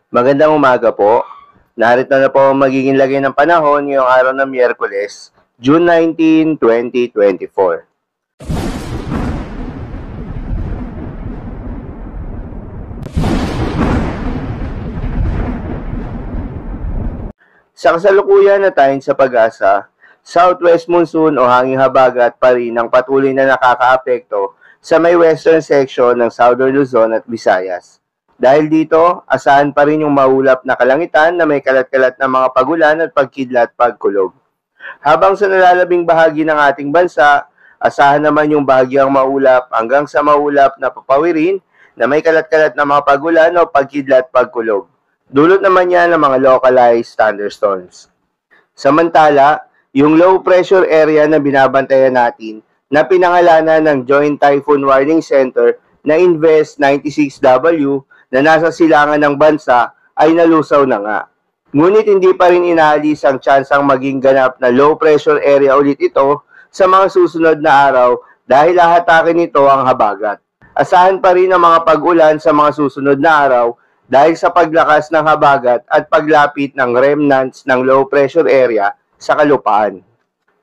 Magandang umaga po. Narito na po ang magiging lagay ng panahon ngayong araw ng Miyerkules, June 19, 2024. Sa kasalukuyan na tayo sa pag-asa, southwest monsoon o hanging habagat pa rin ang patuloy na nakakaapekto sa may western section ng Southern Luzon at Visayas. Dahil dito, asahan pa rin yung maulap na kalangitan na may kalat-kalat na mga pagulan at pagkidlat pagkulog. Habang sa nalalabing bahagi ng ating bansa, asahan naman yung bahagyang maulap hanggang sa maulap na papawirin na may kalat-kalat na mga pagulan o pagkidlat pagkulog. Dulot naman yan ng mga localized thunderstorms. Samantala, yung low pressure area na binabantayan natin na pinangalanan ng Joint Typhoon Warning Center na Invest 96W na nasa silangan ng bansa ay nalusaw na nga. Ngunit hindi pa rin inaalis ang tsansang maging ganap na low pressure area ulit ito sa mga susunod na araw dahil hahatakin nito ang habagat. Asahan pa rin ang mga pag-ulan sa mga susunod na araw dahil sa paglakas ng habagat at paglapit ng remnants ng low pressure area sa kalupaan.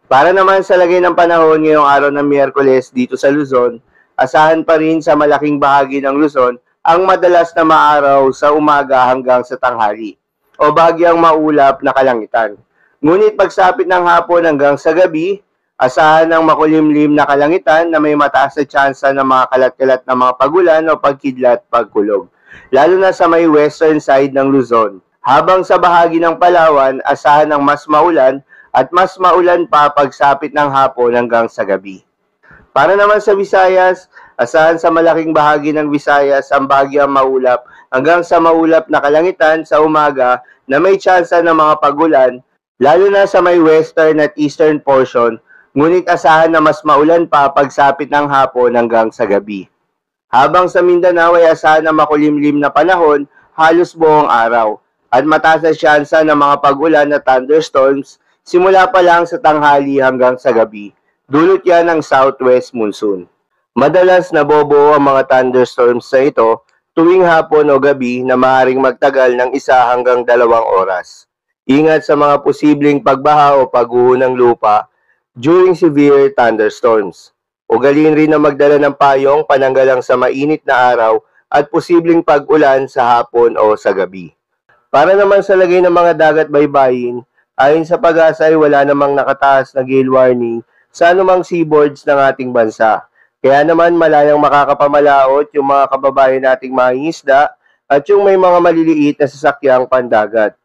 Para naman sa lagay ng panahon ngayong araw ng Miyerkules dito sa Luzon, asahan pa rin sa malaking bahagi ng Luzon ang madalas na maaraw sa umaga hanggang sa tanghali o bahagyang maulap na kalangitan. Ngunit pagsapit ng hapon hanggang sa gabi, asahan ng makulimlim na kalangitan na may mataas na tsansa ng mga kalat-kalat na mga pagulan o pagkidlat pagkulog, lalo na sa may western side ng Luzon. Habang sa bahagi ng Palawan, asahan ng mas maulan at mas maulan pa pagsapit ng hapon hanggang sa gabi. Para naman sa Visayas, asahan sa malaking bahagi ng Visayas ang bahagyang maulap hanggang sa maulap na kalangitan sa umaga na may tsansa ng mga pagulan, lalo na sa may western at eastern portion, ngunit asahan na mas maulan pa pagsapit ng hapon hanggang sa gabi. Habang sa Mindanao ay asahan na makulimlim na panahon halos buong araw at mataas na tsansa ng mga pag-ulan na thunderstorms simula pa lang sa tanghali hanggang sa gabi. Dulot yan ng southwest monsoon. Madalas nabobuo ang mga thunderstorms sa ito tuwing hapon o gabi na maaaring magtagal ng 1 hanggang 2 oras. Ingat sa mga posibleng pagbaha o pagguho ng lupa during severe thunderstorms. Ugaliin rin na magdala ng payong pananggalang sa mainit na araw at posibleng pag-ulan sa hapon o sa gabi. Para naman sa lagay ng mga dagat baybayin, ayon sa pag-asa ay wala namang nakataas na gale warning sa anumang seaboards ng ating bansa. Kaya naman malayang makakapamalaot yung mga kababayan nating mangingisda at yung may mga maliliit na sasakyang pandagat.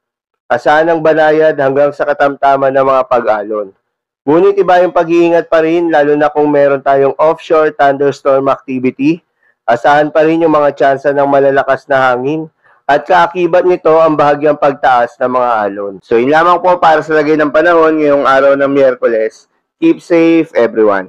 Asahan ng banayad hanggang sa katamtaman ng mga pag-alon. Ngunit iba yung pag-iingat pa rin lalo na kung meron tayong offshore thunderstorm activity. Asahan pa rin yung mga tsansa ng malalakas na hangin at kaakibat nito ang bahagyang pagtaas ng mga alon. So yun lamang po para sa lagay ng panahon ngayong araw ng Miyerkules. Keep safe everyone.